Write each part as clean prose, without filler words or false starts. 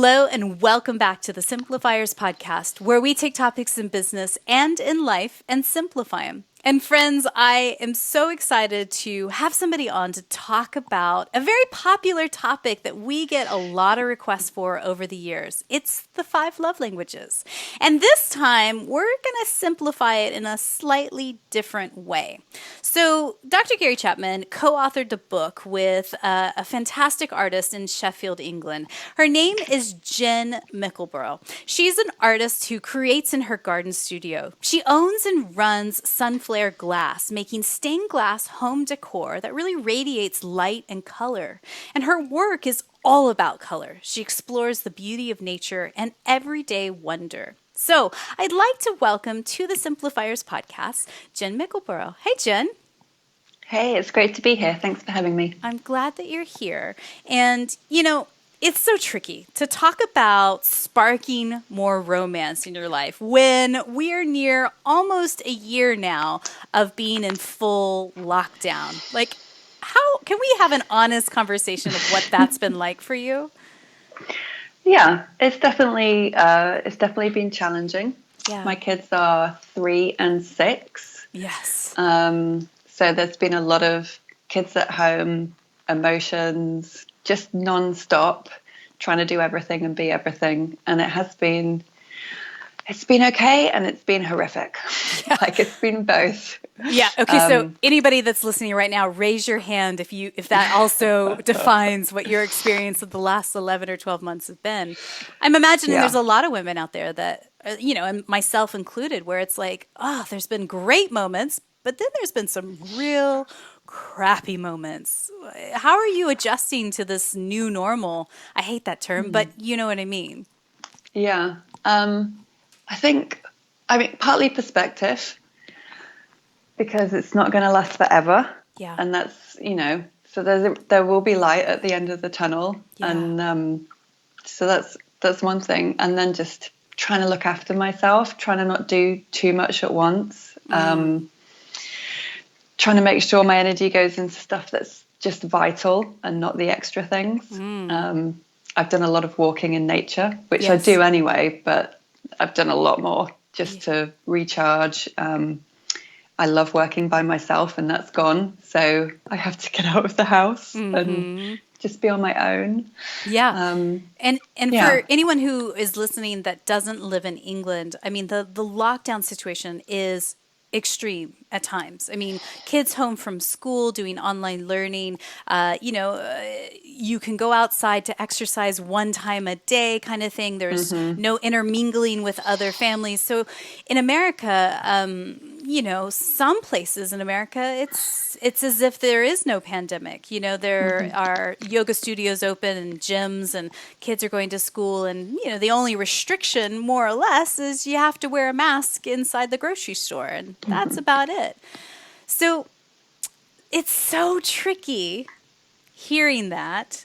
Hello and welcome back to the Simplifiers podcast, where we take topics in business and in life and simplify them. And friends, I am so excited to have somebody on to talk about a very popular topic that we get a lot of requests for over the years. It's the 5 love languages. And this time, we're going to simplify it in a slightly different way. So Dr. Gary Chapman co-authored the book with a fantastic artist in Sheffield, England. Her name is Jen Mickelborough. She's an artist who creates in her garden studio. She owns and runs Sunflare Glass, making stained glass home decor that really radiates light and color. And her work is all about color. She explores the beauty of nature and everyday wonder. So I'd like to welcome to the Simplifiers podcast, Jen Mickelborough. Hey, Jen. Hey, it's great to be here. Thanks for having me. I'm glad that you're here. And, it's so tricky to talk about sparking more romance in your life when we're near almost a year now of being in full lockdown. Like, how can we have an honest conversation of what that's been like for you? Yeah, it's definitely been challenging. Yeah. My kids are 3 and 6. Yes. So there's been a lot of kids at home, emotions, just non-stop, trying to do everything and be everything. And it's been okay and it's been horrific. Yeah. Like it's been both. Yeah. Okay. So anybody that's listening right now, raise your hand if that also defines what your experience of the last 11 or 12 months have been. I'm imagining there's a lot of women out there that, and myself included, where it's like, oh, there's been great moments, but then there's been some real crappy moments. How are you adjusting to this new normal? I hate that term, but you know what I mean. Yeah. I mean, partly perspective, because it's not going to last forever. Yeah. And that's, so there will be light at the end of the tunnel. Yeah. And so that's one thing. And then just trying to look after myself, trying to not do too much at once. Trying to make sure my energy goes into stuff that's just vital and not the extra things. I've done a lot of walking in nature, which I do anyway, but I've done a lot more just to recharge. I love working by myself and that's gone. So I have to get out of the house and just be on my own. Yeah. And for anyone who is listening that doesn't live in England, I mean, the lockdown situation is extreme at times. I mean, kids home from school doing online learning, you can go outside to exercise 1 time a day kind of thing. There's no intermingling with other families. So in America, some places in America, it's as if there is no pandemic. There are yoga studios open and gyms and kids are going to school. And, the only restriction, more or less, is you have to wear a mask inside the grocery store. And that's about it. So it's so tricky hearing that.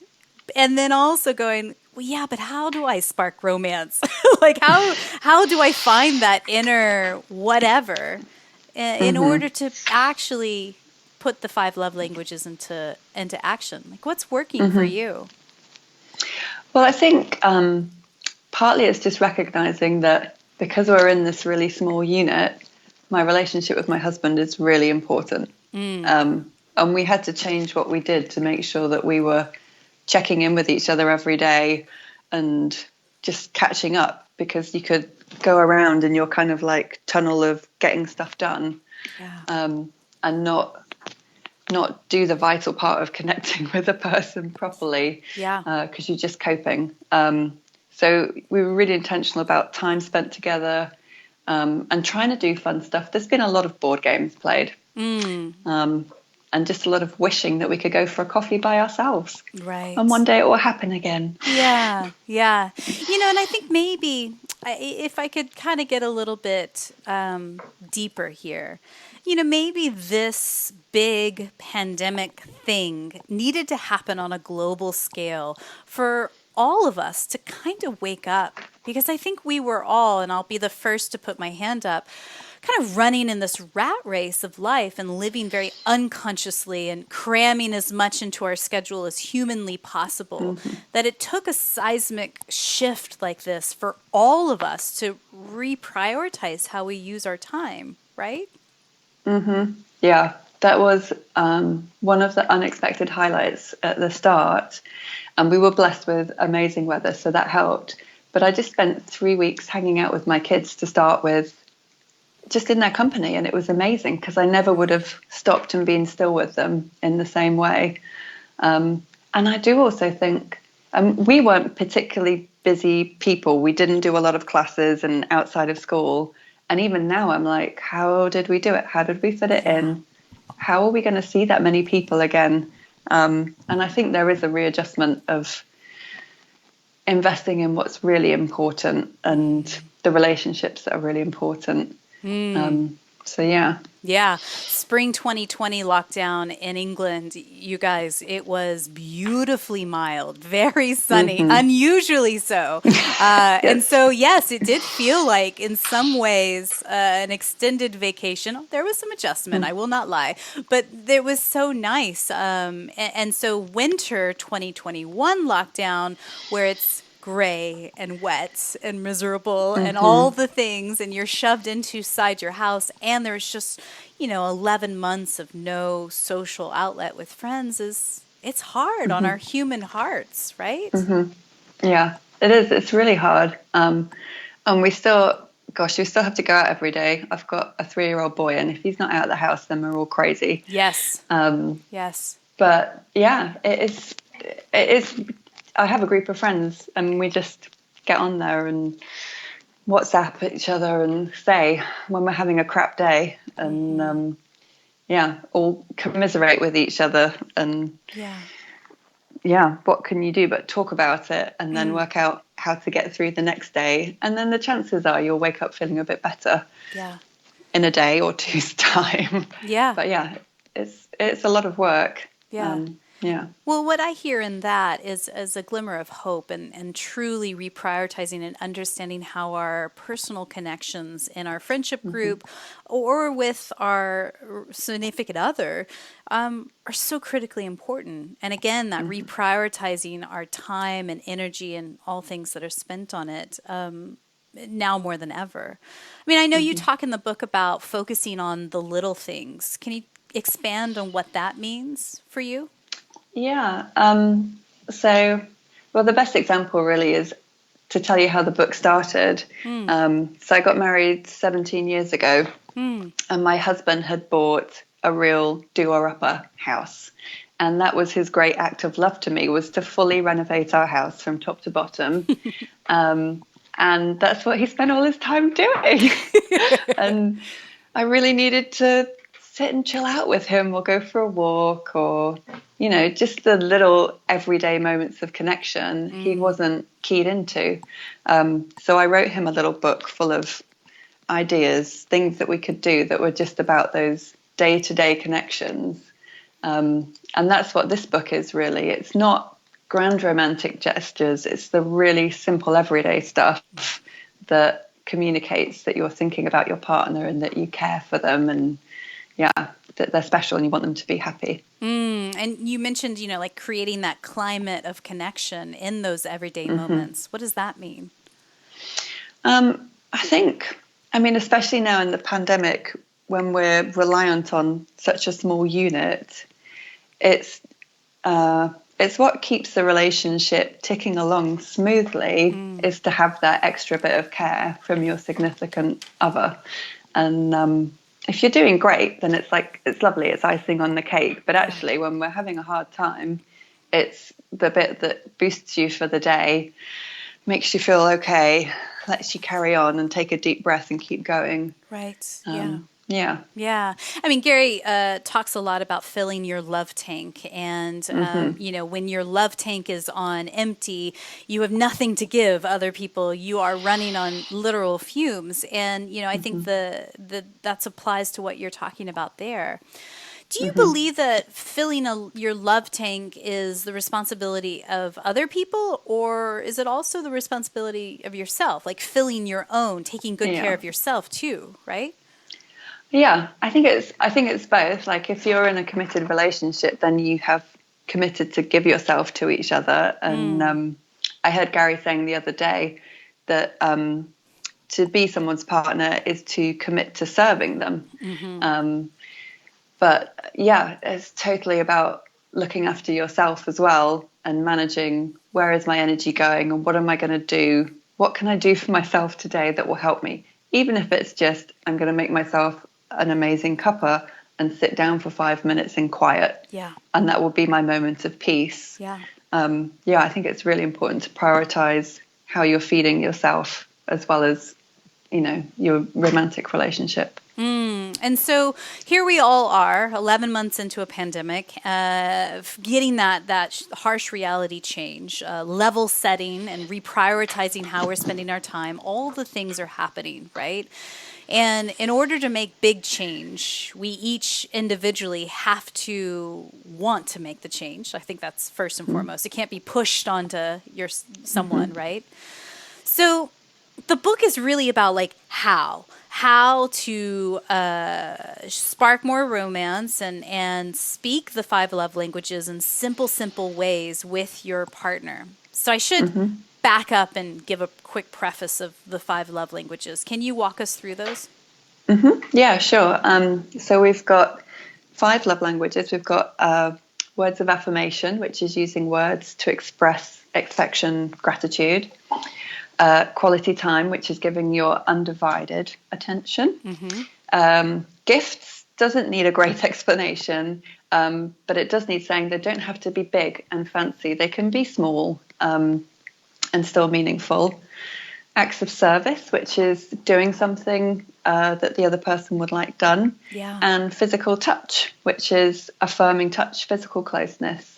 And then also going, well, yeah, but how do I spark romance? Like, how do I find that inner whatever in order to actually put the 5 love languages into action? Like, what's working for you? Well, I think partly it's just recognizing that because we're in this really small unit, my relationship with my husband is really important. And we had to change what we did to make sure that we were checking in with each other every day and just catching up, because you could go around in your kind of like tunnel of getting stuff done and not do the vital part of connecting with a person properly because you're just coping. So we were really intentional about time spent together and trying to do fun stuff. There's been a lot of board games played. And just a lot of wishing that we could go for a coffee by ourselves. Right. And one day it will happen again. Yeah. And I think maybe if I could kind of get a little bit deeper here, maybe this big pandemic thing needed to happen on a global scale for all of us to kind of wake up. Because I think we were all, and I'll be the first to put my hand up, kind of running in this rat race of life and living very unconsciously and cramming as much into our schedule as humanly possible, that it took a seismic shift like this for all of us to reprioritize how we use our time, right? Yeah, that was one of the unexpected highlights at the start. And we were blessed with amazing weather, so that helped. But I just spent 3 weeks hanging out with my kids to start with, just in their company. And it was amazing because I never would have stopped and been still with them in the same way. And I do also think we weren't particularly busy people. We didn't do a lot of classes and outside of school. And even now I'm like, how did we do it? How did we fit it in? How are we going to see that many people again? And I think there is a readjustment of investing in what's really important and the relationships that are really important. So yeah. Yeah. Spring 2020 lockdown in England, you guys, it was beautifully mild, very sunny, unusually so. And so, yes, it did feel like in some ways an extended vacation. There was some adjustment, I will not lie, but it was so nice. And so winter 2021 lockdown, where it's gray and wet and miserable and all the things, and you're shoved inside your house, and there's just 11 months of no social outlet with friends. It's hard on our human hearts, right? Yeah, it is. It's really hard. And we still have to go out every day. I've got a 3-year-old boy, and if he's not out of the house, then we're all crazy. Yes. Yes. But yeah, it is. I have a group of friends, and we just get on there and WhatsApp each other and say when we're having a crap day, and all commiserate with each other, and what can you do but talk about it and then work out how to get through the next day, and then the chances are you'll wake up feeling a bit better in a day or two's time. But it's a lot of work. Well, what I hear in that is a glimmer of hope and truly reprioritizing and understanding how our personal connections in our friendship group or with our significant other are so critically important. And again, that reprioritizing our time and energy and all things that are spent on it now more than ever. I mean, I know you talk in the book about focusing on the little things. Can you expand on what that means for you? Yeah. The best example really is to tell you how the book started. So I got married 17 years ago, and my husband had bought a real doer-upper house. And that was his great act of love to me, was to fully renovate our house from top to bottom. And that's what he spent all his time doing. And I really needed to sit and chill out with him, or go for a walk, or just the little everyday moments of connection he wasn't keyed into. So I wrote him a little book full of ideas, things that we could do that were just about those day-to-day connections. And that's what this book is really. It's not grand romantic gestures. It's the really simple everyday stuff that communicates that you're thinking about your partner and that you care for them, and that they're special and you want them to be happy. And you mentioned, like creating that climate of connection in those everyday moments. What does that mean? I think, especially now in the pandemic, when we're reliant on such a small unit, it's what keeps the relationship ticking along smoothly, is to have that extra bit of care from your significant other. And if you're doing great, then it's lovely, it's icing on the cake. But actually, when we're having a hard time, it's the bit that boosts you for the day, makes you feel okay, lets you carry on and take a deep breath and keep going. Right. Yeah. Gary talks a lot about filling your love tank, and when your love tank is on empty, you have nothing to give other people. You are running on literal fumes, and I think that applies to what you're talking about there. Do you believe that filling your love tank is the responsibility of other people, or is it also the responsibility of yourself, like filling your own, taking good care of yourself too, right? Yeah, I think it's both. Like if you're in a committed relationship, then you have committed to give yourself to each other. And I heard Gary saying the other day that to be someone's partner is to commit to serving them. But yeah, it's totally about looking after yourself as well and managing where is my energy going and what am I going to do? What can I do for myself today that will help me? Even if it's just I'm going to make myself an amazing cuppa and sit down for 5 minutes in quiet. Yeah. And that will be my moment of peace. Yeah. Yeah, I think it's really important to prioritize how you're feeding yourself as well as, your romantic relationship. And so here we all are, 11 months into a pandemic, getting that harsh reality change, level setting and reprioritizing how we're spending our time. All the things are happening, right? And in order to make big change, we each individually have to want to make the change. I think that's first and foremost. It can't be pushed onto someone, right? So the book is really about like how to spark more romance and speak the five love languages in simple ways with your partner. So I should back up and give a quick preface of the five love languages. Can you walk us through those? Yeah, sure. So we've got five love languages. We've got words of affirmation, which is using words to express affection, gratitude. Quality time, which is giving your undivided attention. Gifts doesn't need a great explanation, but it does need saying. They don't have to be big and fancy. They can be small and still meaningful. Acts of service, which is doing something that the other person would like done. Yeah. And physical touch, which is affirming touch, physical closeness.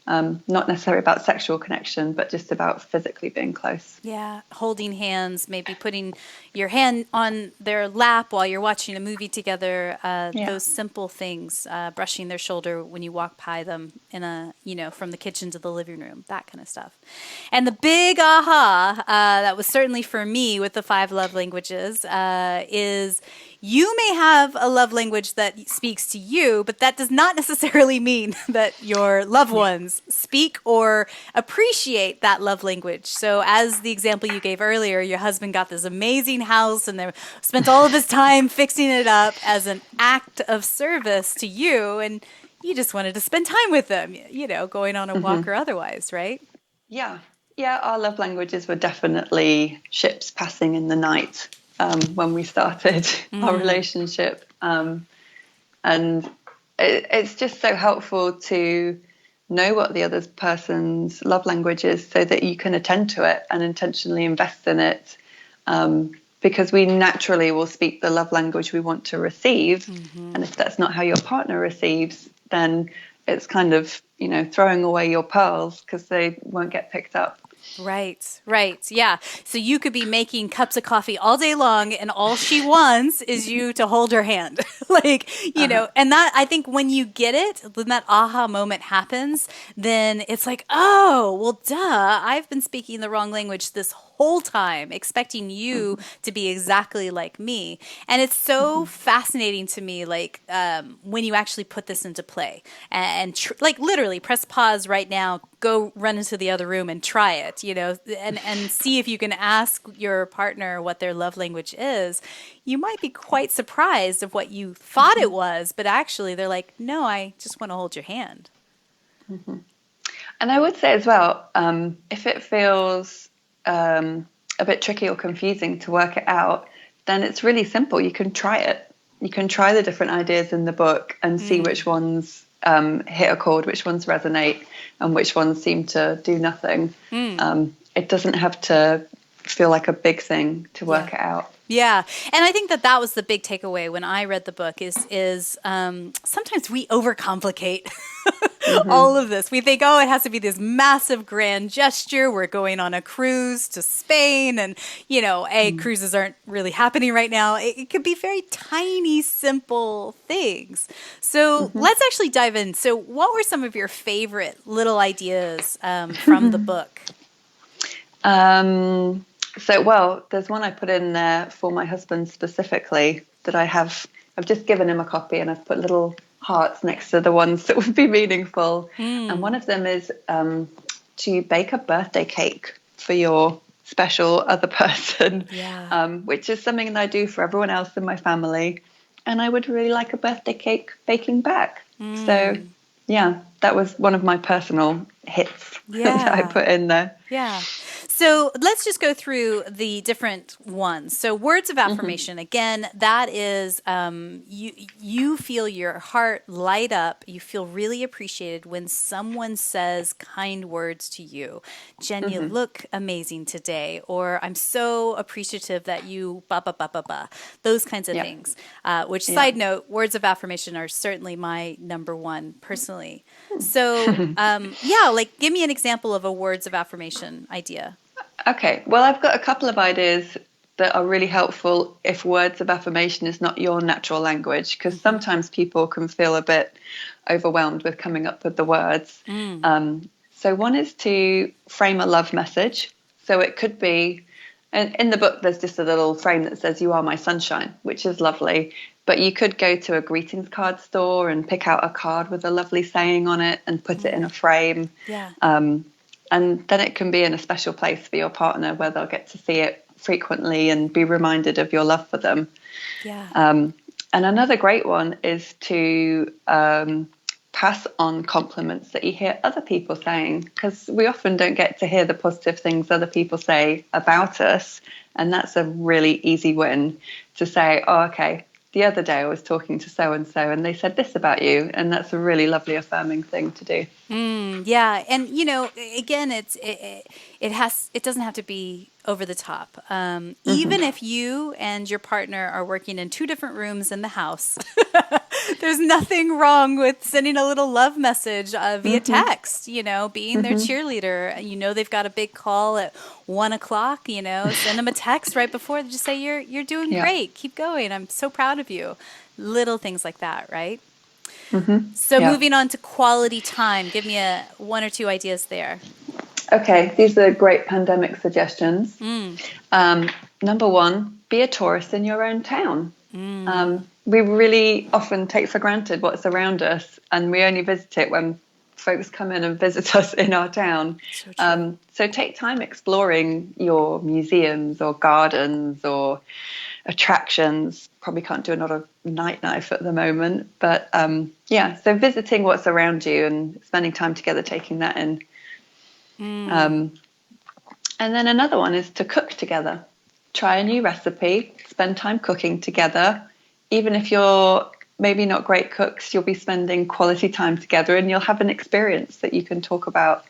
Not necessarily about sexual connection, but just about physically being close. Yeah, holding hands, maybe putting your hand on their lap while you're watching a movie together. Those simple things, brushing their shoulder when you walk by them from the kitchen to the living room, that kind of stuff. And the big aha that was certainly for me with the five love languages is you may have a love language that speaks to you, but that does not necessarily mean that your loved ones speak or appreciate that love language. So as the example you gave earlier, your husband got this amazing house and they spent all of his time fixing it up as an act of service to you, and you just wanted to spend time with them, going on a walk or otherwise, right? Yeah. Yeah, our love languages were definitely ships passing in the night when we started our relationship. And it's just so helpful to know what the other person's love language is so that you can attend to it and intentionally invest in it. Because we naturally will speak the love language we want to receive. And if that's not how your partner receives, then it's kind of, throwing away your pearls because they won't get picked up. Right. Yeah. So you could be making cups of coffee all day long and all she wants is you to hold her hand. And that, I think when you get it, when that aha moment happens, then it's like, oh, well, duh, I've been speaking the wrong language this whole time, expecting you to be exactly like me. And it's so fascinating to me, when you actually put this into play and literally press pause right now, go run into the other room and try it, and see if you can ask your partner what their love language is. You might be quite surprised of what you thought it was, but actually they're like, no, I just want to hold your hand. And I would say as well, if it feels a bit tricky or confusing to work it out, then it's really simple. You can try it. You can try the different ideas in the book and see which ones hit a chord, which ones resonate, and which ones seem to do nothing. It doesn't have to feel like a big thing to work it out. Yeah. And I think that was the big takeaway when I read the book is sometimes we overcomplicate all of this. We think, oh, it has to be this massive grand gesture. We're going on a cruise to Spain and, cruises aren't really happening right now. It could be very tiny, simple things. So let's actually dive in. So what were some of your favorite little ideas from the book? There's one I put in there for my husband specifically that I have I've just given him a copy and I've put little hearts next to the ones that would be meaningful. And one of them is to bake a birthday cake for your special other person, which is something that I do for everyone else in my family. And I would really like a birthday cake baking back. So, yeah, that was one of my personal hits that I put in there. Yeah. So let's just go through the different ones. So words of affirmation, again, that is you feel your heart light up. You feel really appreciated when someone says kind words to you. Jen, you look amazing today, or I'm so appreciative that you ba ba ba ba ba. Those kinds of things. Which, side note, words of affirmation are certainly my number one personally. So like give me an example of a words of affirmation idea. Okay, well, I've got a couple of ideas that are really helpful if words of affirmation is not your natural language, because sometimes people can feel a bit overwhelmed with coming up with the words. So one is to frame a love message. So it could be, and in the book, there's just a little frame that says, "You are my sunshine," which is lovely. But you could go to a greetings card store and pick out a card with a lovely saying on it and put it in a frame. And then it can be in a special place for your partner where they'll get to see it frequently and be reminded of your love for them. And another great one is to pass on compliments that you hear other people saying, because we often don't get to hear the positive things other people say about us. And that's a really easy win to say, "Oh, okay, the other day I was talking to so-and-so and they said this about you." And that's a really lovely affirming thing to do. And again, it doesn't have to be over the top. Even if you and your partner are working in two different rooms in the house, there's nothing wrong with sending a little love message via text, being their cheerleader. They've got a big call at 1:00, send them a text right before, just say, you're doing great. Keep going. I'm so proud of you. Little things like that, right? So moving on to quality time, give me one or two ideas there. Okay, these are great pandemic suggestions. Number one, be a tourist in your own town. We really often take for granted what's around us, and we only visit it when folks come in and visit us in our town. So take time exploring your museums or gardens or attractions. Probably can't do another nightlife at the moment, but so visiting what's around you and spending time together taking that in. And then another one is to cook together. Try a new recipe, spend time cooking together. Even if you're maybe not great cooks, you'll be spending quality time together and you'll have an experience that you can talk about.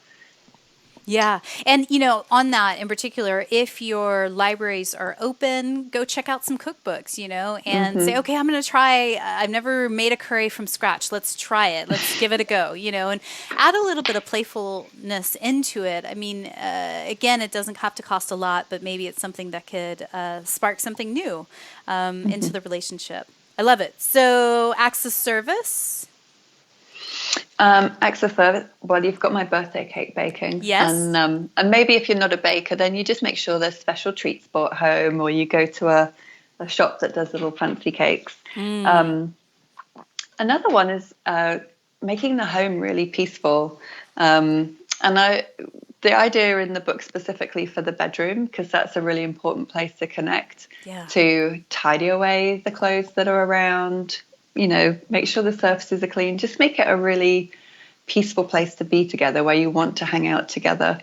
Yeah. And, on that in particular, if your libraries are open, go check out some cookbooks, and say, okay, I'm going to try, I've never made a curry from scratch. Let's try it. Let's give it a go, and add a little bit of playfulness into it. I mean, again, it doesn't have to cost a lot, but maybe it's something that could spark something new into the relationship. I love it. So acts of service. Acts of service. Well, you've got my birthday cake baking. Yes. And maybe if you're not a baker, then you just make sure there's special treats brought home, or you go to a shop that does little fancy cakes. Another one is making the home really peaceful. The idea in the book specifically for the bedroom, because that's a really important place to connect, to tidy away the clothes that are around, make sure the surfaces are clean, just make it a really peaceful place to be together where you want to hang out together.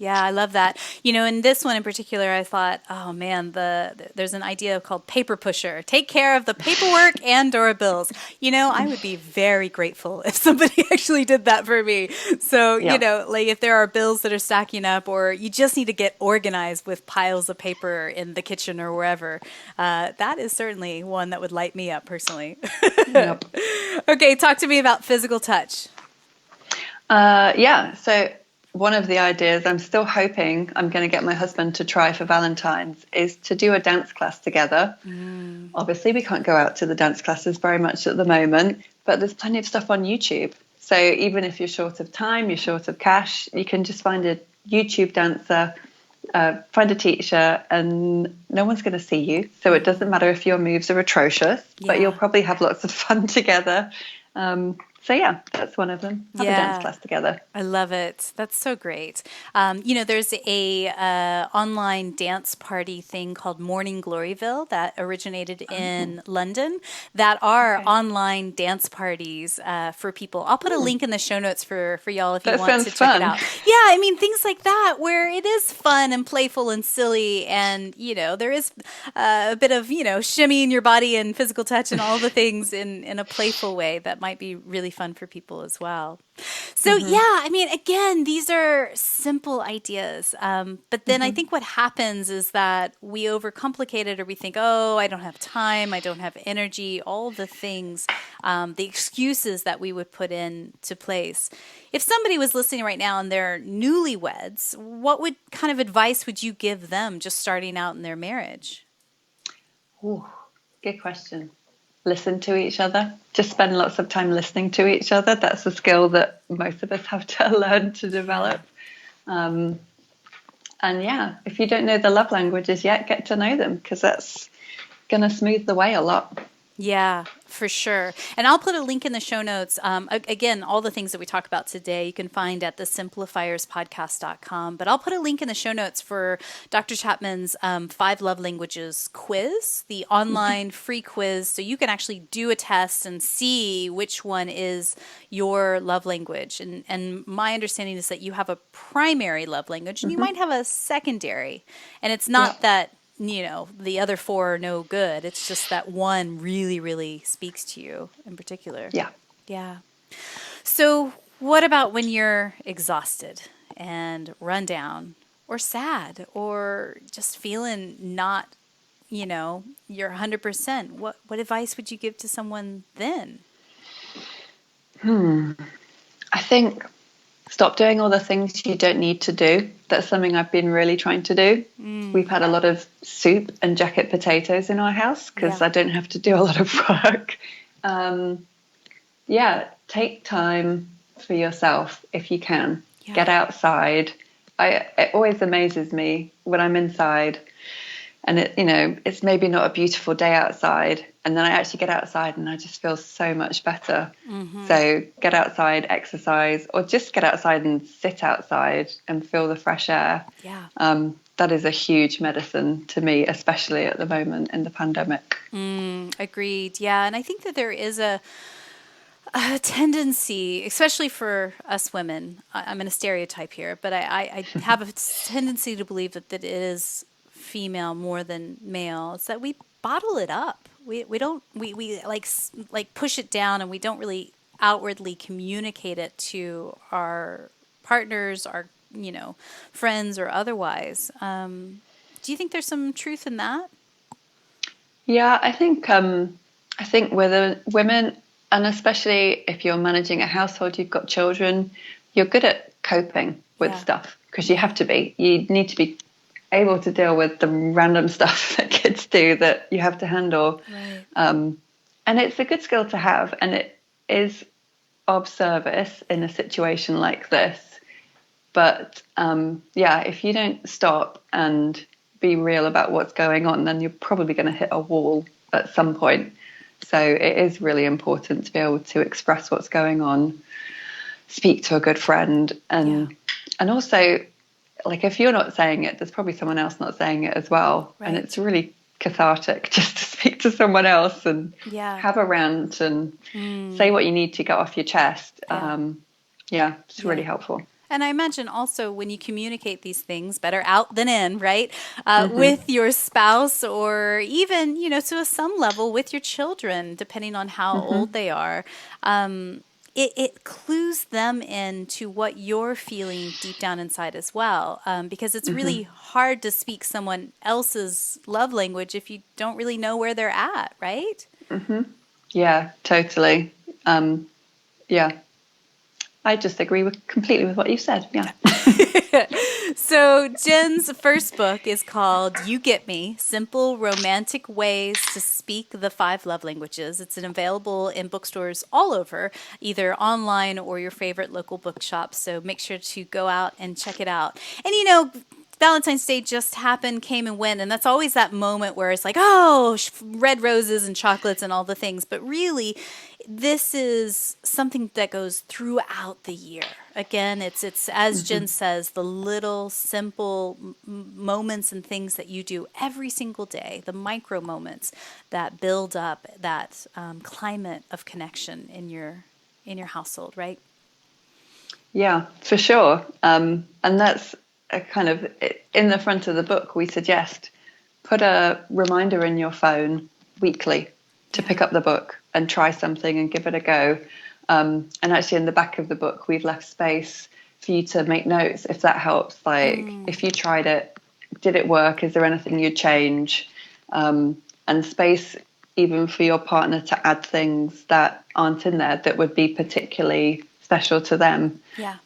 Yeah, I love that. In this one in particular, I thought, oh man, there's an idea called paper pusher. Take care of the paperwork and or bills. I would be very grateful if somebody actually did that for me. So, like if there are bills that are stacking up, or you just need to get organized with piles of paper in the kitchen or wherever, that is certainly one that would light me up personally. Yep. Okay, talk to me about physical touch. So one of the ideas I'm still hoping I'm going to get my husband to try for Valentine's is to do a dance class together. Obviously, we can't go out to the dance classes very much at the moment, but there's plenty of stuff on YouTube. So even if you're short of time, you're short of cash, you can just find a YouTube dancer find a teacher, and no one's going to see you. So it doesn't matter if your moves are atrocious, but you'll probably have lots of fun together. So yeah, that's one of them. Have a dance class together. I love it. That's so great. There's a online dance party thing called Morning Gloryville that originated in London that are online dance parties for people. I'll put a link in the show notes for y'all if you That want sounds to check it fun. out. Yeah, I mean, things like that where it is fun and playful and silly and, there is a bit of, shimmying your body and physical touch and all the things in a playful way that might be really fun for people as well. So, yeah, I mean, again, these are simple ideas. But then I think what happens is that we overcomplicate it or we think, oh, I don't have time, I don't have energy, all the things, the excuses that we would put into place. If somebody was listening right now and they're newlyweds, what kind of advice would you give them just starting out in their marriage? Ooh, good question. Listen to each other. Just spend lots of time listening to each other. That's a skill that most of us have to learn to develop. And yeah, if you don't know the love languages yet, get to know them because that's going to smooth the way a lot. Yeah, for sure. And I'll put a link in the show notes. Again, all the things that we talk about today, you can find at the simplifierspodcast.com. But I'll put a link in the show notes for Dr. Chapman's 5 Love Languages quiz, the online free quiz. So you can actually do a test and see which one is your love language. And my understanding is that you have a primary love language and you might have a secondary. And it's not that the other 4 are no good. It's just that one really, really speaks to you in particular. Yeah. Yeah. So what about when you're exhausted and run down or sad or just feeling not, you're 100%? What advice would you give to someone then? I think stop doing all the things you don't need to do. That's something I've been really trying to do. We've had a lot of soup and jacket potatoes in our house because I don't have to do a lot of work. Take time for yourself if you can. Yeah. Get outside. It always amazes me when I'm inside and it's maybe not a beautiful day outside, and then I actually get outside and I just feel so much better. So get outside, exercise, or just get outside and sit outside and feel the fresh air. Yeah. That is a huge medicine to me, especially at the moment in the pandemic. Agreed. Yeah. And I think that there is a tendency, especially for us women, I'm going to stereotype here, but I have a tendency to believe that it is female more than male. It's that we bottle it up. We like push it down, and we don't really outwardly communicate it to our partners, our friends or otherwise. Do you think there's some truth in that? Yeah, I think with women, and especially if you're managing a household, you've got children, you're good at coping with stuff because you have to be. You need to be able to deal with the random stuff that kids do that you have to handle. Right. And it's a good skill to have, and it is of service in a situation like this. But if you don't stop and be real about what's going on, then you're probably going to hit a wall at some point. So it is really important to be able to express what's going on, speak to a good friend, and also, like, if you're not saying it, there's probably someone else not saying it as well. Right. And it's really cathartic just to speak to someone else and have a rant and say what you need to get off your chest. It's really helpful. And I imagine also when you communicate these things, better out than in, right? With your spouse or even, to some level with your children, depending on how old they are. It clues them into what you're feeling deep down inside as well. Because it's really hard to speak someone else's love language if you don't really know where they're at, right? Yeah, totally. I just agree completely with what you said. Yeah. So Jen's first book is called You Get Me, Simple Romantic Ways to Speak the 5 Love Languages. It's available in bookstores all over, either online or your favorite local bookshop. So make sure to go out and check it out. And, Valentine's Day just happened, came and went, and that's always that moment where it's like, oh, red roses and chocolates and all the things. But really, this is something that goes throughout the year. Again, it's as Jen says, the little simple moments and things that you do every single day, the micro moments that build up that climate of connection in your household, right? Yeah, for sure. And that's a kind of in the front of the book, we suggest put a reminder in your phone weekly to pick up the book and try something and give it a go. And actually in the back of the book, we've left space for you to make notes if that helps. Like if you tried it, did it work? Is there anything you'd change? And space even for your partner to add things that aren't in there that would be particularly special to them. Yeah.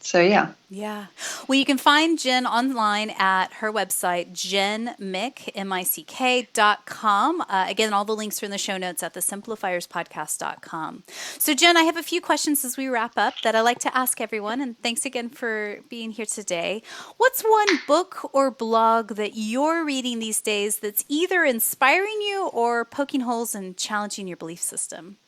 So yeah. Yeah. Well, you can find Jen online at her website, jenmick.com. Again, all the links are in the show notes at the simplifierspodcast.com. So Jen, I have a few questions as we wrap up that I like to ask everyone. And thanks again for being here today. What's one book or blog that you're reading these days that's either inspiring you or poking holes and challenging your belief system?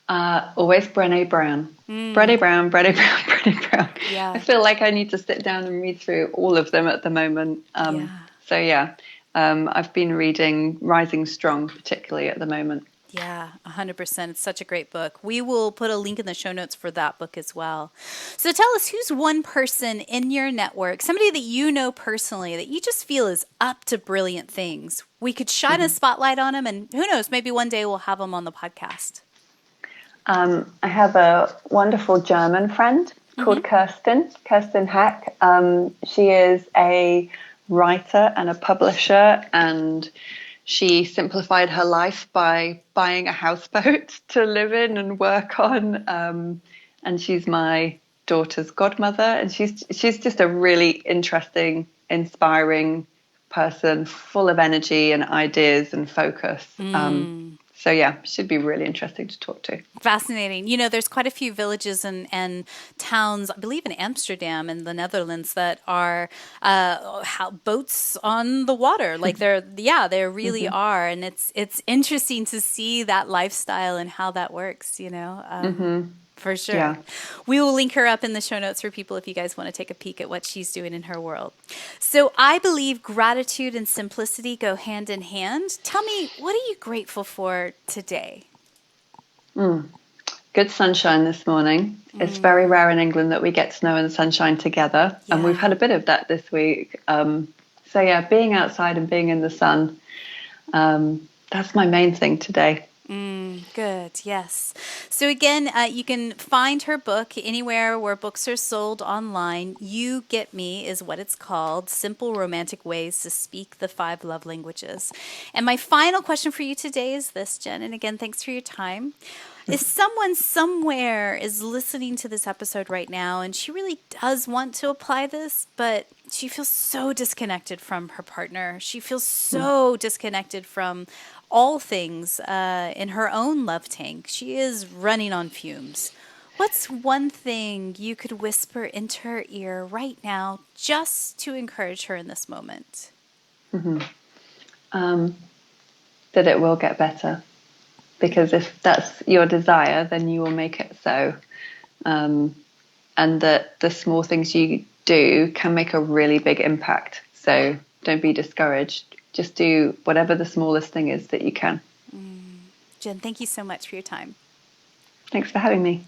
Always Brené Brown. Brené Brown, Brené Brown, Brené Brown. Yeah. I feel like I need to sit down and read through all of them at the moment. So yeah, I've been reading Rising Strong, particularly at the moment. Yeah, 100%. It's such a great book. We will put a link in the show notes for that book as well. So tell us, who's one person in your network, somebody that you know personally that you just feel is up to brilliant things? We could shine a spotlight on them, and who knows, maybe one day we'll have them on the podcast. I have a wonderful German friend called Kirsten Hack. She is a writer and a publisher, and she simplified her life by buying a houseboat to live in and work on. And she's my daughter's godmother, and she's just a really interesting, inspiring person, full of energy and ideas and focus. So yeah, should be really interesting to talk to. Fascinating. You know, there's quite a few villages and towns, I believe in Amsterdam in the Netherlands, that are boats on the water. Like they really are. And it's interesting to see that lifestyle and how that works, you know. For sure. Yeah. We will link her up in the show notes for people if you guys want to take a peek at what she's doing in her world. So I believe gratitude and simplicity go hand in hand. Tell me, what are you grateful for today? Good sunshine this morning. It's very rare in England that we get snow and sunshine together. Yeah. And we've had a bit of that this week. So yeah, being outside and being in the sun, that's my main thing today. Good. Yes. So again, you can find her book anywhere where books are sold online. You Get Me is what it's called. Simple Romantic Ways to Speak the 5 Love Languages. And my final question for you today is this, Jen. And again, thanks for your time. If someone somewhere is listening to this episode right now and she really does want to apply this, but she feels so disconnected from her partner, she feels so disconnected from all things in her own love tank, she is running on fumes. What's one thing you could whisper into her ear right now just to encourage her in this moment? That it will get better. Because if that's your desire, then you will make it so. And that the small things you do can make a really big impact. So don't be discouraged. Just do whatever the smallest thing is that you can. Jen, thank you so much for your time. Thanks for having me.